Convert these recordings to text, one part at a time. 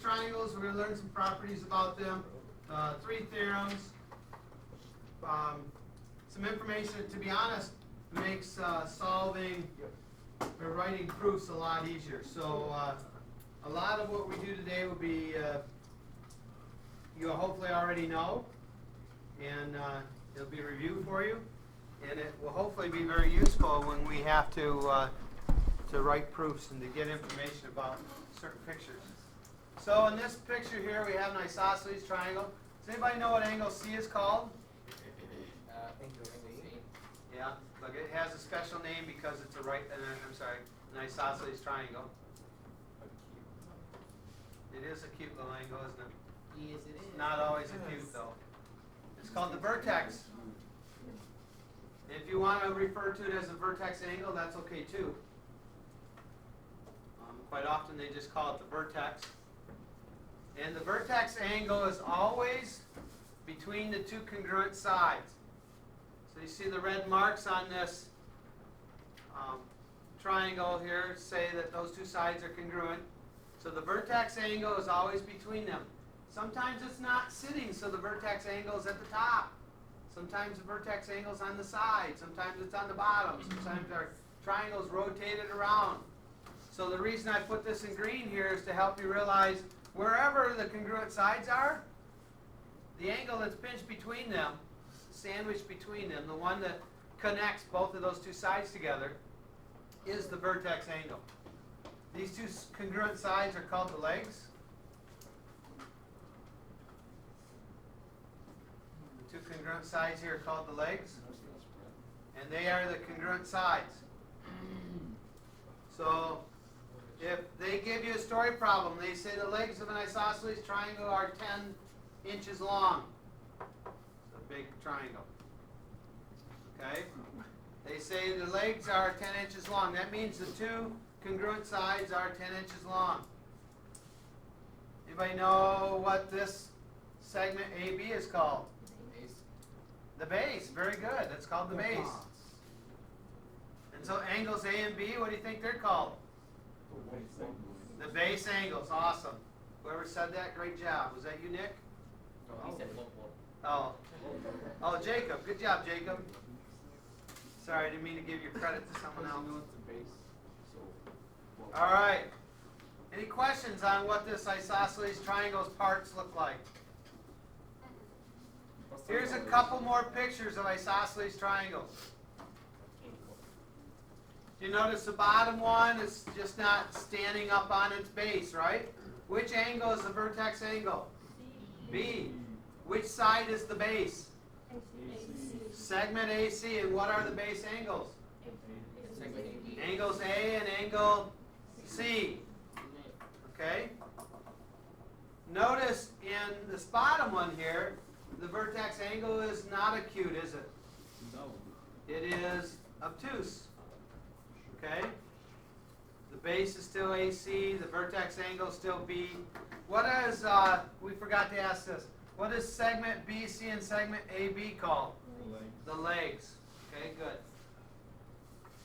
triangles. We're going to learn some properties about them. 3 theorems. Some information, to be honest, makes solving or writing proofs a lot easier. So a lot of what we do today will be, you'll hopefully already know, and it'll be reviewed for you, and it will hopefully be very useful when we have to write proofs and to get information about certain pictures. So in this picture here, we have an isosceles triangle. Does anybody know what angle C is called? Yeah, look, it has a special name because it's an isosceles triangle. It is a cute little angle, isn't it? Yes, it is. It's not always acute, though. It's called the vertex. If you want to refer to it as a vertex angle, that's okay too. Quite often they just call it the vertex. And the vertex angle is always between the 2 congruent sides. So you see the red marks on this triangle here say that those 2 sides are congruent. So the vertex angle is always between them. Sometimes it's not sitting, so the vertex angle is at the top. Sometimes the vertex angle is on the side. Sometimes it's on the bottom. Sometimes our triangle's rotated around. So the reason I put this in green here is to help you realize wherever the congruent sides are, the angle that's pinched between them, sandwiched between them, the one that connects both of those 2 sides together, is the vertex angle. These 2 congruent sides are called the legs. The 2 congruent sides here are called the legs. And they are the congruent sides. So if they give you a story problem, they say the legs of an isosceles triangle are 10 inches long. It's a big triangle. Okay? They say the legs are 10 inches long. That means the 2 congruent sides are 10 inches long. Anybody know what this segment AB is called? The base. Very good. That's called the base. And so angles A and B, what do you think they're called? The base angles. Awesome. Whoever said that, great job. Was that you, Nick? Oh. Oh, Jacob. Good job, Jacob. Sorry, I didn't mean to give your credit to someone else. All right. Any questions on what this isosceles triangle's parts look like? Here's a couple more pictures of isosceles triangles. You notice the bottom one is just not standing up on its base, right? Which angle is the vertex angle? B. Which side is the base? Segment AC. And what are the base angles? Angles A and angle C. Okay? Notice in this bottom one here, the vertex angle is not acute, is it? No. It is obtuse. Okay? The base is still AC, the vertex angle is still B. What is, we forgot to ask this, what is segment BC and segment AB called? The legs. Okay, good.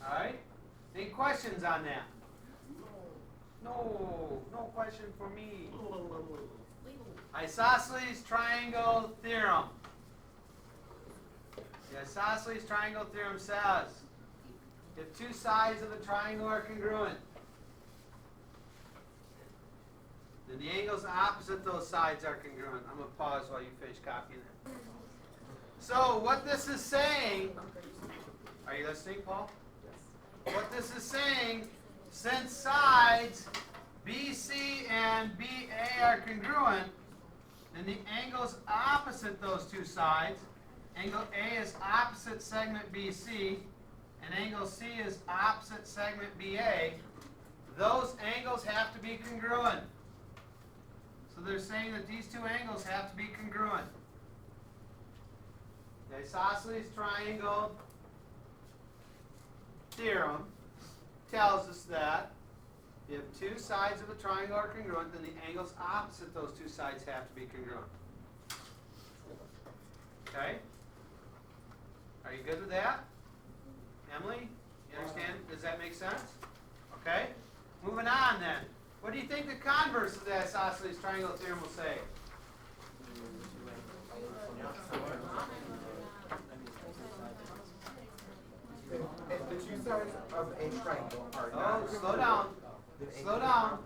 Alright? Any questions on that? No question for me. Isosceles triangle theorem. The isosceles triangle theorem says if 2 sides of a triangle are congruent, then the angles opposite those sides are congruent. I'm going to pause while you finish copying it. So what this is saying, are you listening, Paul? Yes. What this is saying, since sides BC and BA are congruent, then the angles opposite those 2 sides, angle A is opposite segment BC, and angle C is opposite segment BA, those angles have to be congruent. So they're saying that these 2 angles have to be congruent. The isosceles triangle theorem tells us that if 2 sides of a triangle are congruent, then the angles opposite those 2 sides have to be congruent. Okay? Are you good with that? Emily? You understand? Does that make sense? Okay? Moving on then. What do you think the converse of the isosceles triangle theorem will say? If the two sides of a triangle are Oh, not slow down. Slow down.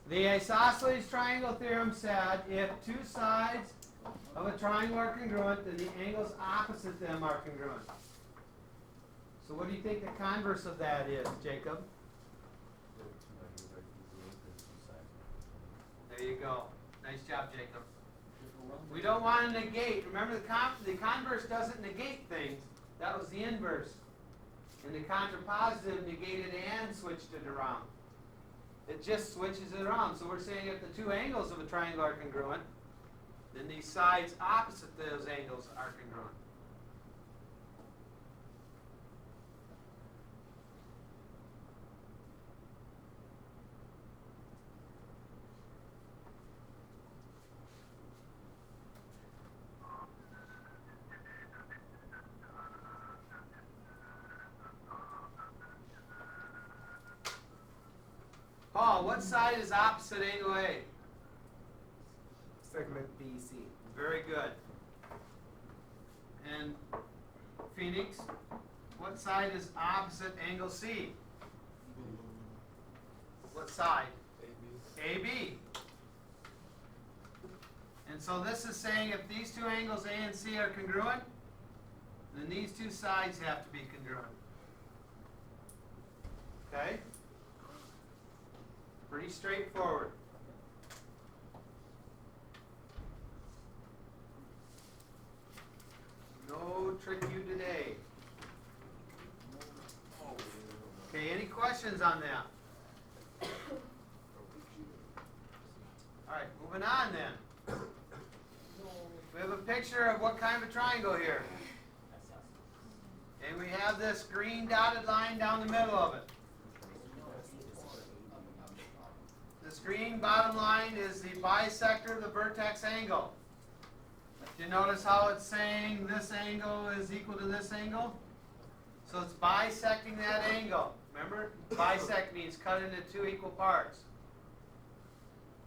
The isosceles triangle theorem said if two sides of a triangle are congruent, then the angles opposite them are congruent. So what do you think the converse of that is, Jacob? There you go. Nice job, Jacob. We don't want to negate. Remember, the converse doesn't negate things. That was the inverse. And the contrapositive negated and switched it around. It just switches it around. So we're saying if the two angles of a triangle are congruent, then these sides opposite those angles are congruent. Paul, what side is opposite angle A? segment BC. Very good. And Phoenix, what side is opposite angle C? What side? AB. And so this is saying if these two angles A and C are congruent, then these two sides have to be congruent. Okay? Pretty straightforward. No trick you today. Okay, any questions on that? All right, moving on then. We have a picture of what kind of a triangle here? And we have this green dotted line down the middle of it. This green bottom line is the bisector of the vertex angle. Do you notice how it's saying this angle is equal to this angle? So it's bisecting that angle. Remember? Bisect means cut into two equal parts.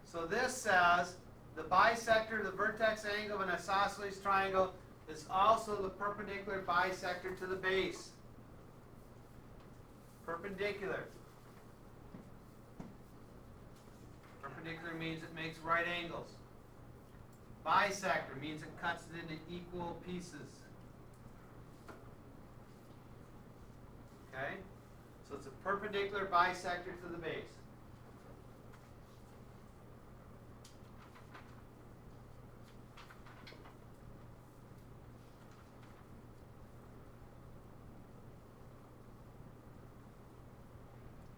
So this says the bisector of the vertex angle of an isosceles triangle is also the perpendicular bisector to the base. Perpendicular. Perpendicular means it makes right angles. Bisector means it cuts it into equal pieces. Okay? So it's a perpendicular bisector to the base.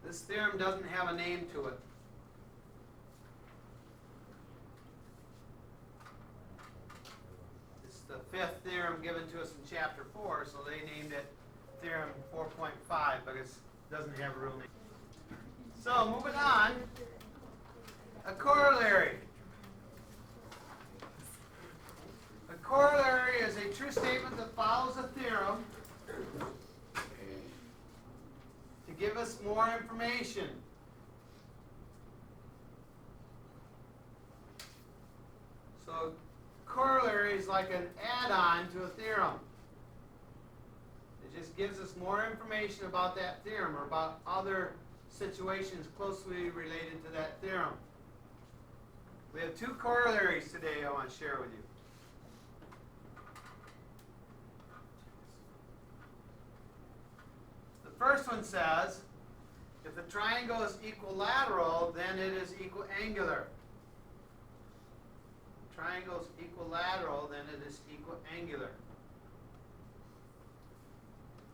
This theorem doesn't have a name to it. It's the fifth theorem given to us in chapter 4, so they named it theorem 4.5, but it doesn't have a real name. So, moving on, a corollary. A corollary is a true statement that follows a theorem to give us more information. So corollary is like an add-on to a theorem. It just gives us more information about that theorem or about other situations closely related to that theorem. We have two corollaries today I want to share with you. The first one says, if a triangle is equilateral, then it is equiangular. Triangle is equilateral, then it is equiangular.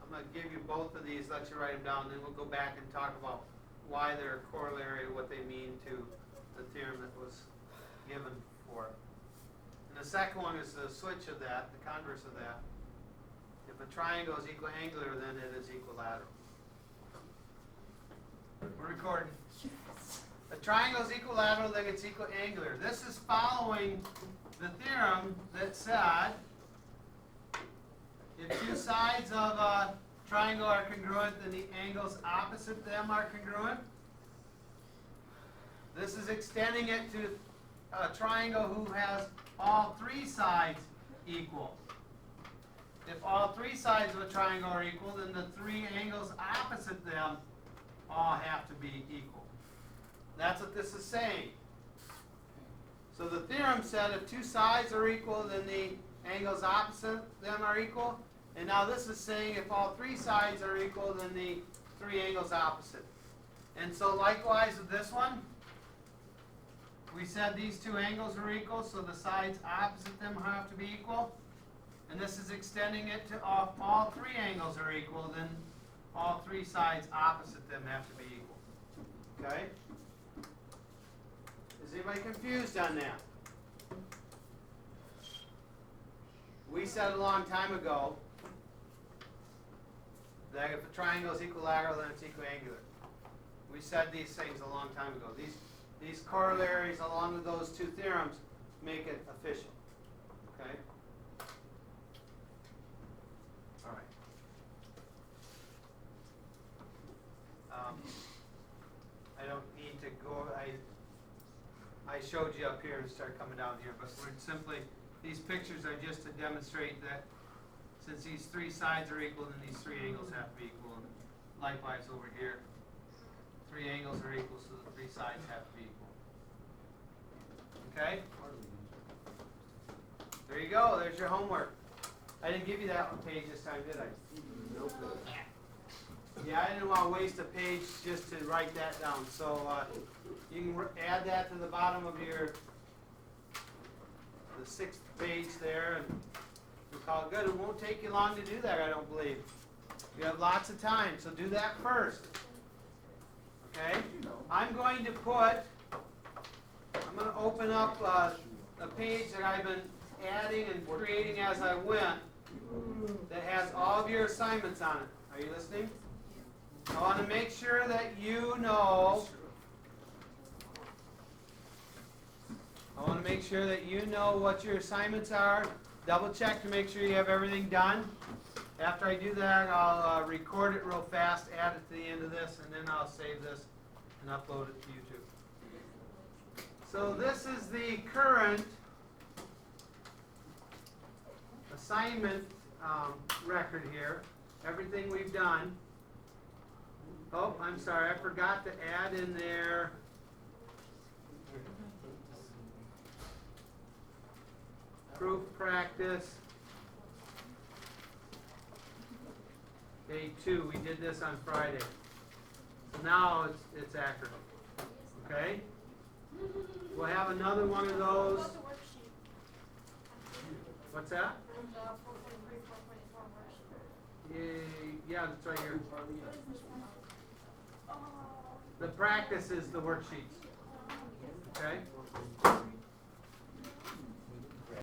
I'm going to give you both of these, let you write them down, then we'll go back and talk about why they're corollary, what they mean to the theorem that was given for it. And the second one is the switch of that, the converse of that. If a triangle is equiangular, then it is equilateral. We're recording. A triangle is equilateral, then it's equiangular. This is following the theorem that said if two sides of a triangle are congruent, then the angles opposite them are congruent. This is extending it to a triangle who has all three sides equal. If all three sides of a triangle are equal, then the three angles opposite them all have to be equal. That's what this is saying. So the theorem said if two sides are equal, then the angles opposite them are equal. And now this is saying if all three sides are equal, then the three angles opposite. And so likewise with this one, we said these two angles are equal, so the sides opposite them have to be equal. And this is extending it to all three angles are equal, then all three sides opposite them have to be equal. Okay? Is anybody confused on that? We said a long time ago that if a triangle is equilateral, then it's equiangular. We said these things a long time ago. These corollaries along with those two theorems make it official. Okay? All right. I don't need to go. I showed you up here and start coming down here, but we're simply, these pictures are just to demonstrate that since these three sides are equal, then these three angles have to be equal. And likewise over here, three angles are equal, so the three sides have to be equal. Okay? There you go. There's your homework. I didn't give you that one page this time, did I? Nope. Yeah, I didn't want to waste a page just to write that down. So you can add that to the bottom of the 6th page there, and we'll call it good. It won't take you long to do that, I don't believe. You have lots of time, so do that first. Okay? I'm going to open up a page that I've been adding and creating as I went that has all of your assignments on it. Are you listening? I want to make sure that you know. I want to make sure that you know what your assignments are. Double check to make sure you have everything done. After I do that, I'll record it real fast, add it to the end of this, and then I'll save this and upload it to YouTube. So this is the current assignment record here. Everything we've done. Oh, I'm sorry, I forgot to add in there proof practice. Day 2, we did this on Friday. So now it's accurate. Okay? We'll have another one of those. What's that? Yeah, that's right here. The practice is the worksheets. Okay?